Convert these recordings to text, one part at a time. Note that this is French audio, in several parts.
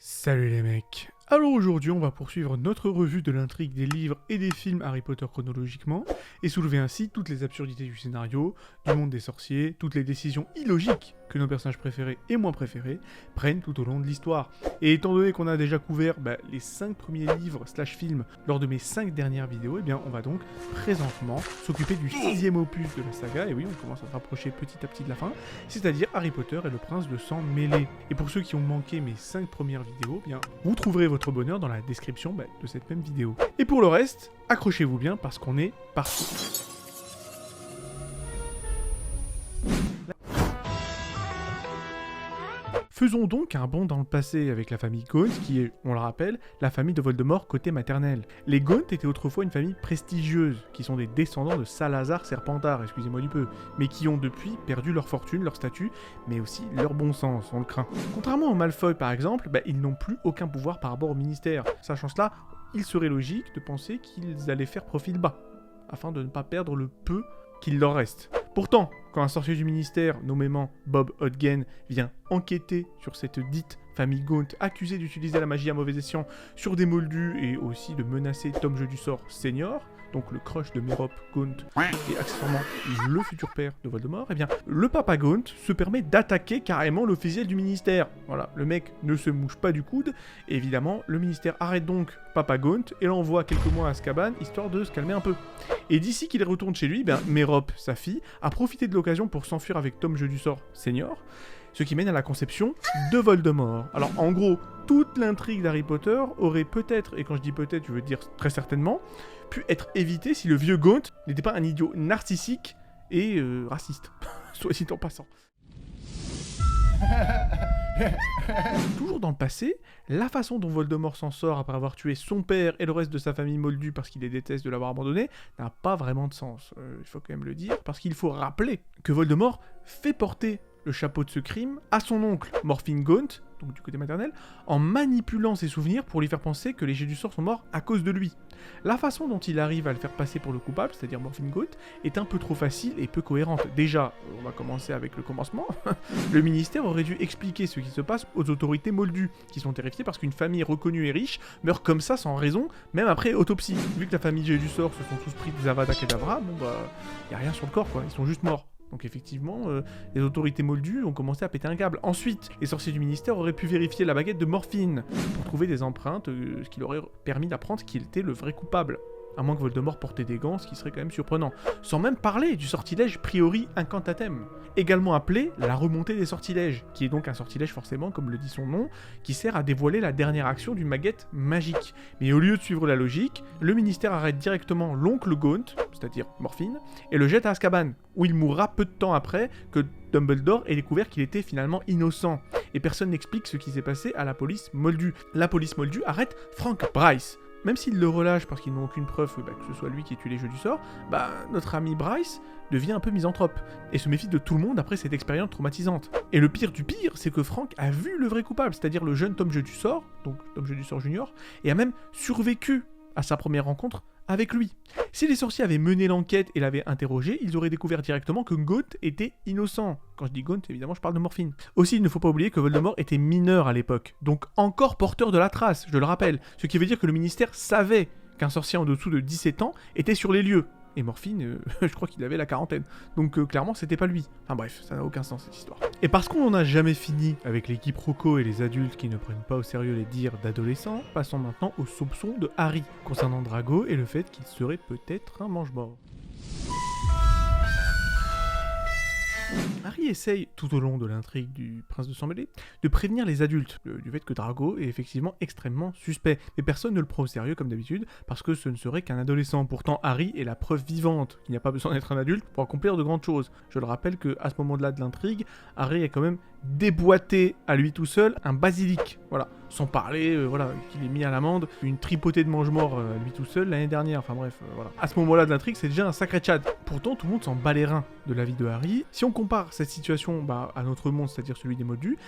Salut les mecs. Alors aujourd'hui on va poursuivre notre revue de l'intrigue des livres et des films Harry Potter chronologiquement, et soulever ainsi toutes les absurdités du scénario, du monde des sorciers, toutes les décisions illogiques que nos personnages préférés et moins préférés prennent tout au long de l'histoire. Et étant donné qu'on a déjà couvert les 5 premiers livres / films lors de mes 5 dernières vidéos, eh bien on va donc présentement s'occuper du 6e opus de la saga, et oui on commence à se rapprocher petit à petit de la fin, c'est-à-dire Harry Potter et le prince de sang mêlé. Et pour ceux qui ont manqué mes 5 premières vidéos, eh bien vous trouverez votre bonheur dans la description de cette même vidéo. Et pour le reste, accrochez-vous bien parce qu'on est parti. Faisons donc un bond dans le passé avec la famille Gaunt, qui est, on le rappelle, la famille de Voldemort côté maternel. Les Gaunt étaient autrefois une famille prestigieuse, qui sont des descendants de Salazar Serpentard, excusez-moi du peu, mais qui ont depuis perdu leur fortune, leur statut, mais aussi leur bon sens, on le craint. Contrairement aux Malfoy par exemple, ils n'ont plus aucun pouvoir par rapport au ministère. Sachant cela, il serait logique de penser qu'ils allaient faire profil bas, afin de ne pas perdre le peu qu'il leur reste. Pourtant, quand un sorcier du ministère, nommément Bob Hodgen, vient enquêter sur cette dite famille Gaunt accusée d'utiliser la magie à mauvais escient sur des moldus et aussi de menacer Tom Jeu du Sort Senior, donc le crush de Merop Gaunt et accessoirement le futur père de Voldemort, eh bien le papa Gaunt se permet d'attaquer carrément l'officiel du ministère. Voilà, le mec ne se mouche pas du coude, et évidemment le ministère arrête donc papa Gaunt et l'envoie quelques mois à Azkaban histoire de se calmer un peu. Et d'ici qu'il retourne chez lui, Merop, sa fille, a profité de l'occasion pour s'enfuir avec Tom Jeu du Sort Senior, ce qui mène à la conception de Voldemort. Alors en gros, toute l'intrigue d'Harry Potter aurait peut-être, et quand je dis peut-être, je veux dire très certainement, pu être évitée si le vieux Gaunt n'était pas un idiot narcissique et raciste, soit dit en passant. Toujours dans le passé, la façon dont Voldemort s'en sort après avoir tué son père et le reste de sa famille moldue parce qu'il les déteste de l'avoir abandonné n'a pas vraiment de sens. Il faut quand même le dire, parce qu'il faut rappeler que Voldemort fait porter le chapeau de ce crime à son oncle, Morphine Gaunt, donc du côté maternel, en manipulant ses souvenirs pour lui faire penser que les jets du sort sont morts à cause de lui. La façon dont il arrive à le faire passer pour le coupable, c'est-à-dire Morphine Gaunt, est un peu trop facile et peu cohérente. Déjà, on va commencer avec le commencement, le ministère aurait dû expliquer ce qui se passe aux autorités moldues, qui sont terrifiées parce qu'une famille reconnue et riche meurt comme ça sans raison, même après autopsie. Vu que la famille jets du sort se sont tous pris des Avada Kedavra, y a rien sur le corps quoi, ils sont juste morts. Donc effectivement, les autorités moldues ont commencé à péter un câble. Ensuite, les sorciers du ministère auraient pu vérifier la baguette de Morphine pour trouver des empreintes, ce qui leur aurait permis d'apprendre qui était le vrai coupable. À moins que Voldemort portait des gants, ce qui serait quand même surprenant. Sans même parler du sortilège Priori Incantatem, également appelé la remontée des sortilèges, qui est donc un sortilège forcément, comme le dit son nom, qui sert à dévoiler la dernière action d'une baguette magique. Mais au lieu de suivre la logique, le ministère arrête directement l'oncle Gaunt, c'est-à-dire Morphine, et le jette à Azkaban, où il mourra peu de temps après que Dumbledore ait découvert qu'il était finalement innocent. Et personne n'explique ce qui s'est passé à la police moldue. La police moldue arrête Frank Bryce. Même s'ils le relâchent parce qu'ils n'ont aucune preuve que ce soit lui qui ait tué les jeux du sort, notre ami Bryce devient un peu misanthrope, et se méfie de tout le monde après cette expérience traumatisante. Et le pire du pire, c'est que Frank a vu le vrai coupable, c'est-à-dire le jeune Tom Jeu du Sort, donc Tom Jeu du Sort Junior, et a même survécu à sa première rencontre avec lui. Si les sorciers avaient mené l'enquête et l'avaient interrogé, ils auraient découvert directement que Gaunt était innocent. Quand je dis Gaunt, évidemment, je parle de Morphine. Aussi, il ne faut pas oublier que Voldemort était mineur à l'époque, donc encore porteur de la trace, je le rappelle, ce qui veut dire que le ministère savait qu'un sorcier en dessous de 17 ans était sur les lieux. Et Morphine, je crois qu'il avait la quarantaine. Donc clairement, c'était pas lui. Enfin bref, ça n'a aucun sens cette histoire. Et parce qu'on n'en a jamais fini avec les quiproquos et les adultes qui ne prennent pas au sérieux les dires d'adolescents, passons maintenant aux soupçons de Harry concernant Drago et le fait qu'il serait peut-être un mange-mort. Harry essaye, tout au long de l'intrigue du prince de sang mêlé, de prévenir les adultes du fait que Drago est effectivement extrêmement suspect. Mais personne ne le prend au sérieux comme d'habitude, parce que ce ne serait qu'un adolescent. Pourtant, Harry est la preuve vivante qu'il n'y a pas besoin d'être un adulte pour accomplir de grandes choses. Je le rappelle qu'à ce moment-là de l'intrigue, Harry a quand même déboîté à lui tout seul un basilic. Voilà. Sans parler, qu'il ait mis à l'amende une tripotée de mange-morts à lui tout seul l'année dernière. Enfin bref, voilà. À ce moment-là de l'intrigue, c'est déjà un sacré tchad. Pourtant, tout le monde s'en bat les reins de la vie de Harry. Si on compare cette situation à notre monde, c'est-à-dire celui des moldus,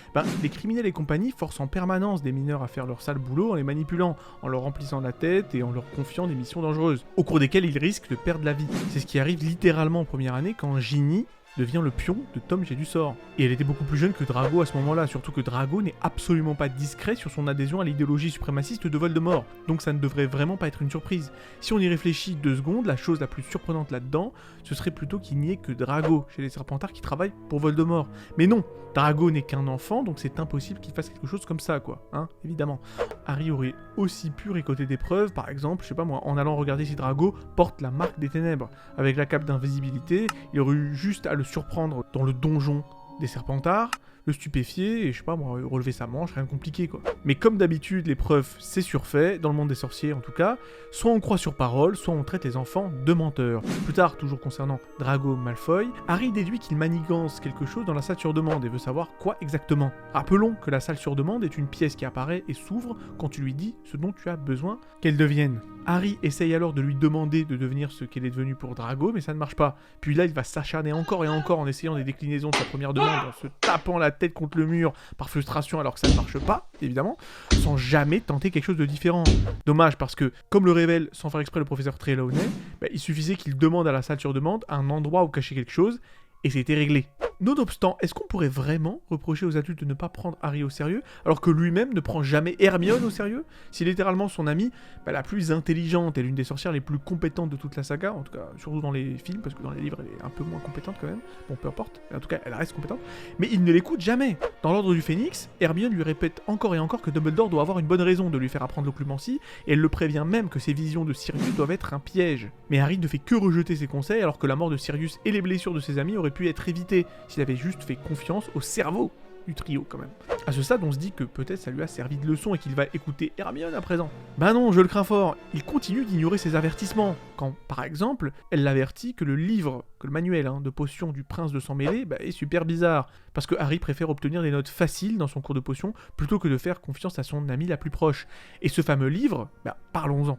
les criminels et compagnie forcent en permanence des mineurs à faire leur sale boulot en les manipulant, en leur remplissant la tête et en leur confiant des missions dangereuses, au cours desquelles ils risquent de perdre la vie. C'est ce qui arrive littéralement en première année quand Ginny devient le pion de Tom Jedusor. Et elle était beaucoup plus jeune que Drago à ce moment-là, surtout que Drago n'est absolument pas discret sur son adhésion à l'idéologie suprémaciste de Voldemort, donc ça ne devrait vraiment pas être une surprise. Si on y réfléchit 2 secondes, la chose la plus surprenante là-dedans, ce serait plutôt qu'il n'y ait que Drago chez les Serpentards qui travaille pour Voldemort. Mais non, Drago n'est qu'un enfant, donc c'est impossible qu'il fasse quelque chose comme ça, quoi, hein, évidemment. Harry aurait aussi pu récolter des preuves, par exemple, je sais pas moi, en allant regarder si Drago porte la marque des ténèbres. Avec la cape d'invisibilité, il aurait eu juste à le surprendre dans le donjon des Serpentards, le stupéfier et je sais pas moi, relever sa manche, rien de compliqué quoi. Mais comme d'habitude, les preuves c'est surfait, dans le monde des sorciers en tout cas, soit on croit sur parole, soit on traite les enfants de menteurs. Plus tard, toujours concernant Drago Malfoy, Harry déduit qu'il manigance quelque chose dans la salle sur demande et veut savoir quoi exactement. Rappelons que la salle sur demande est une pièce qui apparaît et s'ouvre quand tu lui dis ce dont tu as besoin qu'elle devienne. Harry essaye alors de lui demander de devenir ce qu'elle est devenue pour Drago, mais ça ne marche pas. Puis là, il va s'acharner encore et encore en essayant des déclinaisons de sa première demande, en se tapant la tête contre le mur par frustration alors que ça ne marche pas, évidemment, sans jamais tenter quelque chose de différent. Dommage parce que, comme le révèle sans faire exprès le professeur Trelawney, il suffisait qu'il demande à la salle sur demande un endroit où cacher quelque chose, et c'était réglé. Nonobstant, est-ce qu'on pourrait vraiment reprocher aux adultes de ne pas prendre Harry au sérieux, alors que lui-même ne prend jamais Hermione au sérieux? C'est littéralement son amie la plus intelligente et l'une des sorcières les plus compétentes de toute la saga, en tout cas, surtout dans les films, parce que dans les livres, elle est un peu moins compétente quand même. Bon, peu importe, mais en tout cas, elle reste compétente. Mais il ne l'écoute jamais. Dans l'ordre du Phénix, Hermione lui répète encore et encore que Dumbledore doit avoir une bonne raison de lui faire apprendre l'occlumencie, et elle le prévient même que ses visions de Sirius doivent être un piège. Mais Harry ne fait que rejeter ses conseils, alors que la mort de Sirius et les blessures de ses amis auraient pu être évitées s'il avait juste fait confiance au cerveau du trio quand même. À ce stade, on se dit que peut-être ça lui a servi de leçon et qu'il va écouter Hermione à présent. Ben non, je le crains fort, il continue d'ignorer ses avertissements. Quand, par exemple, elle l'avertit que le livre, que le manuel de potions du prince de sang mêlé est super bizarre, parce que Harry préfère obtenir des notes faciles dans son cours de potions plutôt que de faire confiance à son amie la plus proche. Et ce fameux livre, parlons-en.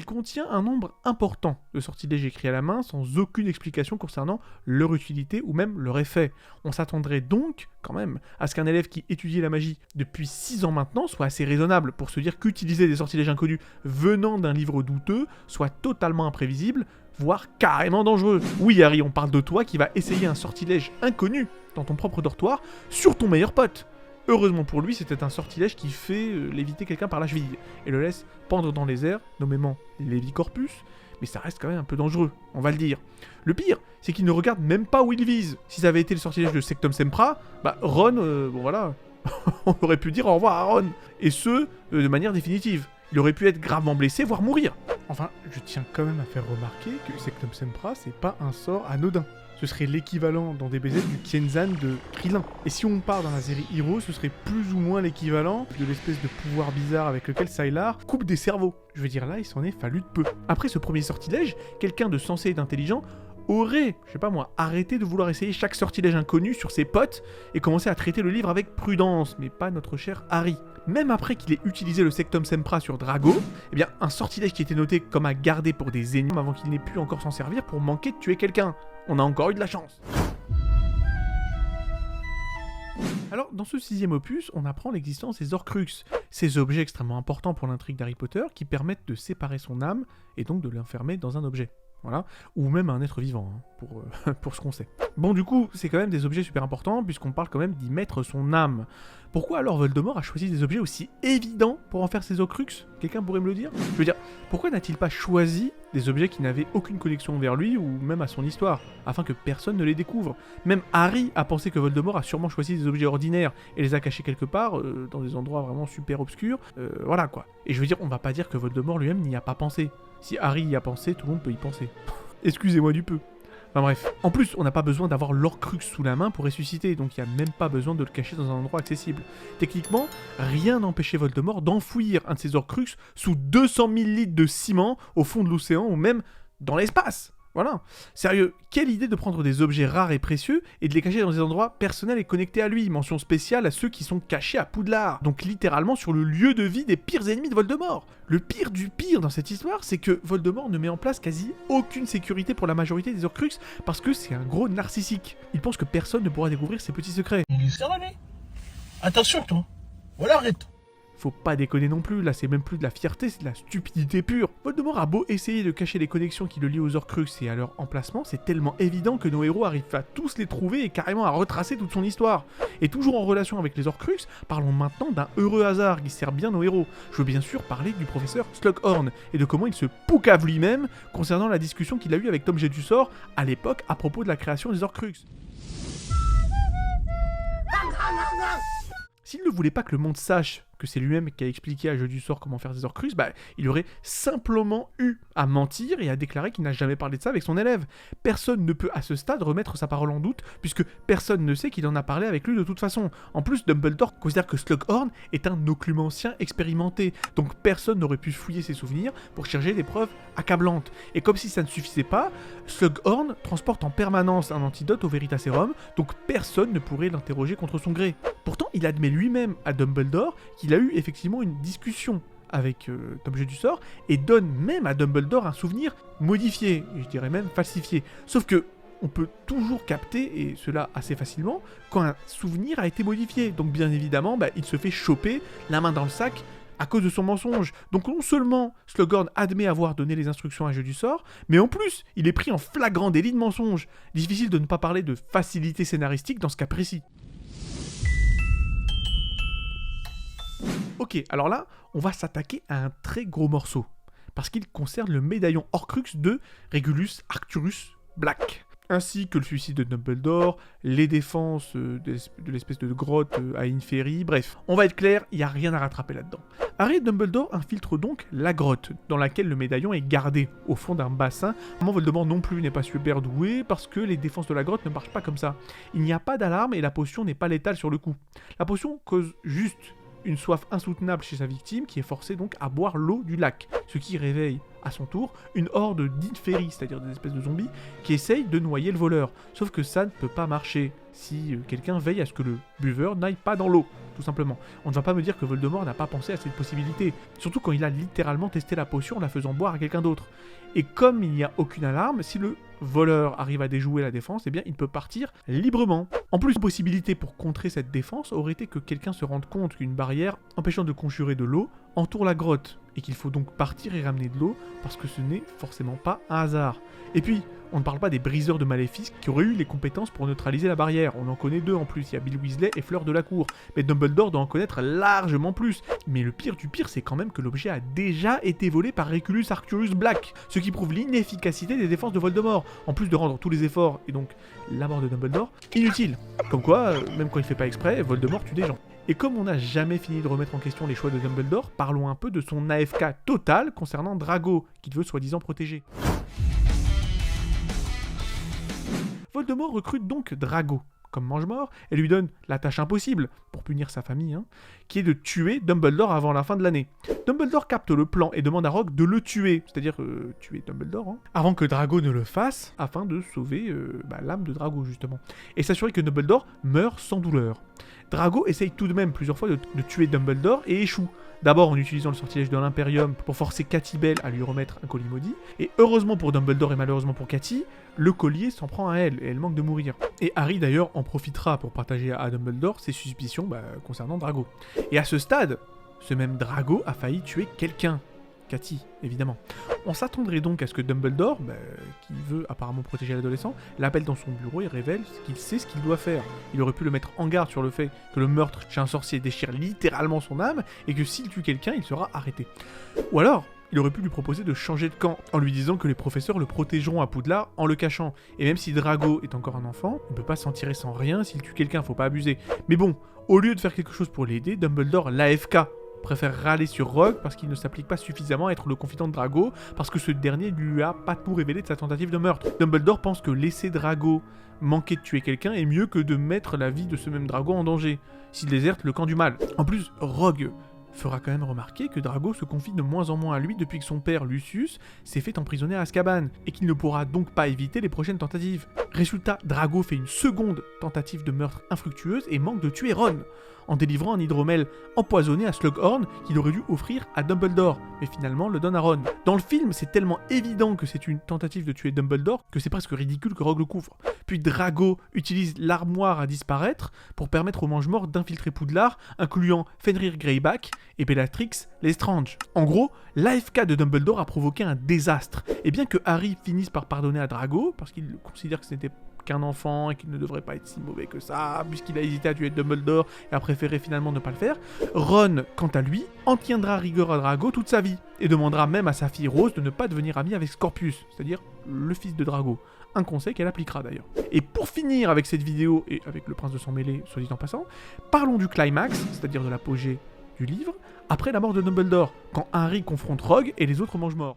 Contient un nombre important de sortilèges écrits à la main sans aucune explication concernant leur utilité ou même leur effet. On s'attendrait donc, quand même, à ce qu'un élève qui étudie la magie depuis 6 ans maintenant soit assez raisonnable pour se dire qu'utiliser des sortilèges inconnus venant d'un livre douteux soit totalement imprévisible, voire carrément dangereux. Oui Harry, on parle de toi qui va essayer un sortilège inconnu dans ton propre dortoir sur ton meilleur pote. Heureusement pour lui, c'était un sortilège qui fait léviter quelqu'un par la cheville et le laisse pendre dans les airs, nommément Lévicorpus, mais ça reste quand même un peu dangereux, on va le dire. Le pire, c'est qu'il ne regarde même pas où il vise. Si ça avait été le sortilège de Sectum Sempra, Ron, on aurait pu dire au revoir à Ron, et ce, de manière définitive. Il aurait pu être gravement blessé, voire mourir. Enfin, je tiens quand même à faire remarquer que Sectum Sempra, c'est pas un sort anodin. Ce serait l'équivalent dans DBZ du Kienzan de Krillin. Et si on part dans la série Hero, ce serait plus ou moins l'équivalent de l'espèce de pouvoir bizarre avec lequel Sylar coupe des cerveaux. Je veux dire là, il s'en est fallu de peu. Après ce premier sortilège, quelqu'un de sensé et d'intelligent aurait, arrêté de vouloir essayer chaque sortilège inconnu sur ses potes et commencer à traiter le livre avec prudence, mais pas notre cher Harry. Même après qu'il ait utilisé le Sectum Sempra sur Drago, un sortilège qui était noté comme à garder pour des ennemis avant qu'il n'ait pu encore s'en servir pour manquer de tuer quelqu'un. On a encore eu de la chance. Alors, dans ce 6e opus, on apprend l'existence des Horcruxes, ces objets extrêmement importants pour l'intrigue d'Harry Potter qui permettent de séparer son âme et donc de l'enfermer dans un objet. Voilà, ou même un être vivant, pour ce qu'on sait. Bon, du coup, c'est quand même des objets super importants, puisqu'on parle quand même d'y mettre son âme. Pourquoi alors Voldemort a choisi des objets aussi évidents pour en faire ses Horcruxes? Quelqu'un pourrait me le dire? Je veux dire, pourquoi n'a-t-il pas choisi des objets qui n'avaient aucune connexion envers lui, ou même à son histoire, afin que personne ne les découvre? Même Harry a pensé que Voldemort a sûrement choisi des objets ordinaires, et les a cachés quelque part, dans des endroits vraiment super obscurs, voilà quoi. Et je veux dire, on va pas dire que Voldemort lui-même n'y a pas pensé. Si Harry y a pensé, tout le monde peut y penser. Excusez-moi du peu. Enfin bref. En plus, on n'a pas besoin d'avoir l'Horcrux sous la main pour ressusciter, donc il n'y a même pas besoin de le cacher dans un endroit accessible. Techniquement, rien n'empêchait Voldemort d'enfouir un de ses Horcrux sous 200 000 litres de ciment au fond de l'océan ou même dans l'espace. Voilà. Sérieux, quelle idée de prendre des objets rares et précieux et de les cacher dans des endroits personnels et connectés à lui. Mention spéciale à ceux qui sont cachés à Poudlard. Donc littéralement sur le lieu de vie des pires ennemis de Voldemort. Le pire du pire dans cette histoire, c'est que Voldemort ne met en place quasi aucune sécurité pour la majorité des Horcruxes parce que c'est un gros narcissique. Il pense que personne ne pourra découvrir ses petits secrets. Attention toi. Voilà, arrête. Faut pas déconner non plus, là c'est même plus de la fierté, c'est de la stupidité pure. Voldemort a beau essayer de cacher les connexions qui le lient aux Horcruxes et à leur emplacement, c'est tellement évident que nos héros arrivent à tous les trouver et carrément à retracer toute son histoire. Et toujours en relation avec les Horcruxes, parlons maintenant d'un heureux hasard qui sert bien nos héros. Je veux bien sûr parler du professeur Slughorn et de comment il se poucave lui-même concernant la discussion qu'il a eue avec Tom Jedusor à l'époque à propos de la création des Horcruxes. S'il ne voulait pas que le monde sache que c'est lui-même qui a expliqué à Jedusor comment faire des Horcruxes, il aurait simplement eu à mentir et à déclarer qu'il n'a jamais parlé de ça avec son élève. Personne ne peut à ce stade remettre sa parole en doute, puisque personne ne sait qu'il en a parlé avec lui de toute façon. En plus, Dumbledore considère que Slughorn est un occlumencien expérimenté, donc personne n'aurait pu fouiller ses souvenirs pour chercher des preuves accablantes. Et comme si ça ne suffisait pas, Slughorn transporte en permanence un antidote au Veritaserum, donc personne ne pourrait l'interroger contre son gré. Pourtant, il admet lui-même à Dumbledore qu'il a eu effectivement une discussion avec Tom Jedusor et donne même à Dumbledore un souvenir modifié, et je dirais même falsifié. Sauf que on peut toujours capter, et cela assez facilement, quand un souvenir a été modifié. Donc bien évidemment, il se fait choper la main dans le sac à cause de son mensonge. Donc non seulement Slughorn admet avoir donné les instructions à Jedusor, mais en plus, il est pris en flagrant délit de mensonge. Difficile de ne pas parler de facilité scénaristique dans ce cas précis. Ok, alors là, on va s'attaquer à un très gros morceau, parce qu'il concerne le médaillon Horcrux de Regulus Arcturus Black, ainsi que le suicide de Dumbledore, les défenses de l'espèce de grotte à Inferi, bref. On va être clair, il n'y a rien à rattraper là-dedans. Harry et Dumbledore infiltrent donc la grotte, dans laquelle le médaillon est gardé, au fond d'un bassin. Voldemort non plus n'est pas super doué, parce que les défenses de la grotte ne marchent pas comme ça. Il n'y a pas d'alarme et la potion n'est pas létale sur le coup. La potion cause juste une soif insoutenable chez sa victime qui est forcée donc à boire l'eau du lac, ce qui réveille à son tour une horde d'Inferi, c'est-à-dire des espèces de zombies, qui essayent de noyer le voleur. Sauf que ça ne peut pas marcher si quelqu'un veille à ce que le buveur n'aille pas dans l'eau, tout simplement. On ne va pas me dire que Voldemort n'a pas pensé à cette possibilité, surtout quand il a littéralement testé la potion en la faisant boire à quelqu'un d'autre. Et comme il n'y a aucune alarme, si le voleur arrive à déjouer la défense, eh bien il peut partir librement. En plus, une possibilité pour contrer cette défense aurait été que quelqu'un se rende compte qu'une barrière empêchant de conjurer de l'eau entoure la grotte, et qu'il faut donc partir et ramener de l'eau, parce que ce n'est forcément pas un hasard. Et puis, on ne parle pas des briseurs de maléfices qui auraient eu les compétences pour neutraliser la barrière. On en connaît deux en plus, il y a Bill Weasley et Fleur de la Cour. Mais Dumbledore doit en connaître largement plus. Mais le pire du pire, c'est quand même que l'objet a déjà été volé par Regulus Arcturus Black, ce qui prouve l'inefficacité des défenses de Voldemort, en plus de rendre tous les efforts, et donc la mort de Dumbledore, inutile. Comme quoi, même quand il fait pas exprès, Voldemort tue des gens. Et comme on n'a jamais fini de remettre en question les choix de Dumbledore, parlons un peu de son AFK total concernant Drago, qu'il veut soi-disant protéger. Voldemort recrute donc Drago comme mange-mort et lui donne la tâche impossible, pour punir sa famille, qui est de tuer Dumbledore avant la fin de l'année. Dumbledore capte le plan et demande à Rogue de le tuer, c'est-à-dire tuer Dumbledore, avant que Drago ne le fasse, afin de sauver l'âme de Drago justement, et s'assurer que Dumbledore meurt sans douleur. Drago essaye tout de même plusieurs fois de tuer Dumbledore et échoue. D'abord en utilisant le sortilège de l'Imperium pour forcer Cathy Bell à lui remettre un collier maudit, et heureusement pour Dumbledore et malheureusement pour Cathy, le collier s'en prend à elle, et elle manque de mourir. Et Harry d'ailleurs en profitera pour partager à Dumbledore ses suspicions concernant Drago. Et à ce stade, ce même Drago a failli tuer quelqu'un. Cathy, évidemment. On s'attendrait donc à ce que Dumbledore, qui veut apparemment protéger l'adolescent, l'appelle dans son bureau et révèle qu'il sait ce qu'il doit faire. Il aurait pu le mettre en garde sur le fait que le meurtre chez un sorcier déchire littéralement son âme, et que s'il tue quelqu'un, il sera arrêté. Ou alors, il aurait pu lui proposer de changer de camp, en lui disant que les professeurs le protégeront à Poudlard en le cachant. Et même si Drago est encore un enfant, il ne peut pas s'en tirer sans rien, s'il tue quelqu'un, faut pas abuser. Mais bon, au lieu de faire quelque chose pour l'aider, Dumbledore l'AFK, préfère râler sur Rogue parce qu'il ne s'applique pas suffisamment à être le confident de Drago, parce que ce dernier ne lui a pas tout révélé de sa tentative de meurtre. Dumbledore pense que laisser Drago manquer de tuer quelqu'un est mieux que de mettre la vie de ce même Drago en danger, s'il déserte le camp du mal. En plus, Rogue fera quand même remarquer que Drago se confie de moins en moins à lui depuis que son père, Lucius, s'est fait emprisonner à Azkaban, et qu'il ne pourra donc pas éviter les prochaines tentatives. Résultat, Drago fait une seconde tentative de meurtre infructueuse et manque de tuer Ron, en délivrant un hydromel empoisonné à Slughorn qu'il aurait dû offrir à Dumbledore, mais finalement le donne à Ron. Dans le film, c'est tellement évident que c'est une tentative de tuer Dumbledore que c'est presque ridicule que Rogue le couvre. Puis Drago utilise l'armoire à disparaître pour permettre aux Mange-Morts d'infiltrer Poudlard, incluant Fenrir Greyback et Bellatrix Lestrange. En gros, l'AFK de Dumbledore a provoqué un désastre, et bien que Harry finisse par pardonner à Drago, parce qu'il considère que ce n'était qu'un enfant et qu'il ne devrait pas être si mauvais que ça, puisqu'il a hésité à tuer Dumbledore et a préféré finalement ne pas le faire, Ron, quant à lui, en tiendra rigueur à Drago toute sa vie, et demandera même à sa fille Rose de ne pas devenir amie avec Scorpius, c'est-à-dire le fils de Drago. Un conseil qu'elle appliquera d'ailleurs. Et pour finir avec cette vidéo, et avec le prince de sang mêlé, soit dit en passant, parlons du climax, c'est-à-dire de l'apogée du livre, après la mort de Dumbledore, quand Harry confronte Rogue et les autres Mange-Morts.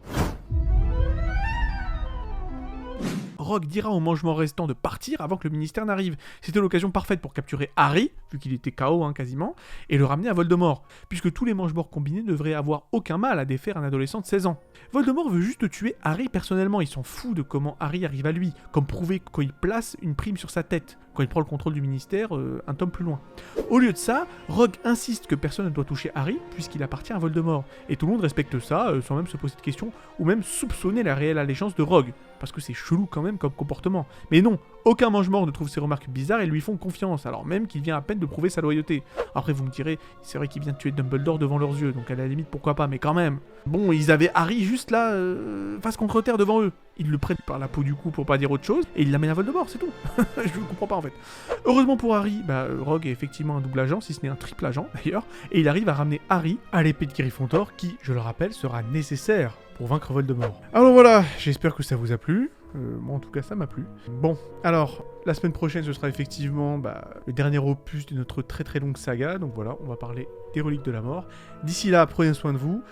Rogue dira aux Mange-Morts restants de partir avant que le ministère n'arrive. C'était l'occasion parfaite pour capturer Harry, vu qu'il était KO quasiment, et le ramener à Voldemort, puisque tous les Mange-Morts combinés ne devraient avoir aucun mal à défaire un adolescent de 16 ans. Voldemort veut juste tuer Harry personnellement, il s'en fout de comment Harry arrive à lui, comme prouver quand il place une prime sur sa tête, quand il prend le contrôle du ministère un tome plus loin. Au lieu de ça, Rogue insiste que personne ne doit toucher Harry, puisqu'il appartient à Voldemort, et tout le monde respecte ça, sans même se poser de questions, ou même soupçonner la réelle allégeance de Rogue, parce que c'est chelou quand même comme comportement. Mais non, aucun Mange-Mort ne trouve ces remarques bizarres et lui font confiance, alors même qu'il vient à peine de prouver sa loyauté. Après vous me direz, c'est vrai qu'il vient de tuer Dumbledore devant leurs yeux, donc à la limite pourquoi pas, mais quand même. Bon, ils avaient Harry juste là, face contre terre devant eux. Ils le prennent par la peau du cou pour pas dire autre chose, et ils l'amènent à Voldemort, c'est tout. Je comprends pas en fait. Heureusement pour Harry, Rogue est effectivement un double agent, si ce n'est un triple agent d'ailleurs, et il arrive à ramener Harry à l'épée de Gryffondor, qui, je le rappelle, sera nécessaire pour vaincre Voldemort. Alors voilà, j'espère que ça vous a plu. Moi en tout cas ça m'a plu. Bon, alors, la semaine prochaine ce sera effectivement le dernier opus de notre très très longue saga, donc voilà, on va parler des reliques de la mort. D'ici là, prenez soin de vous,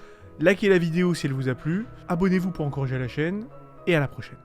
likez la vidéo si elle vous a plu, abonnez-vous pour encourager la chaîne, et à la prochaine.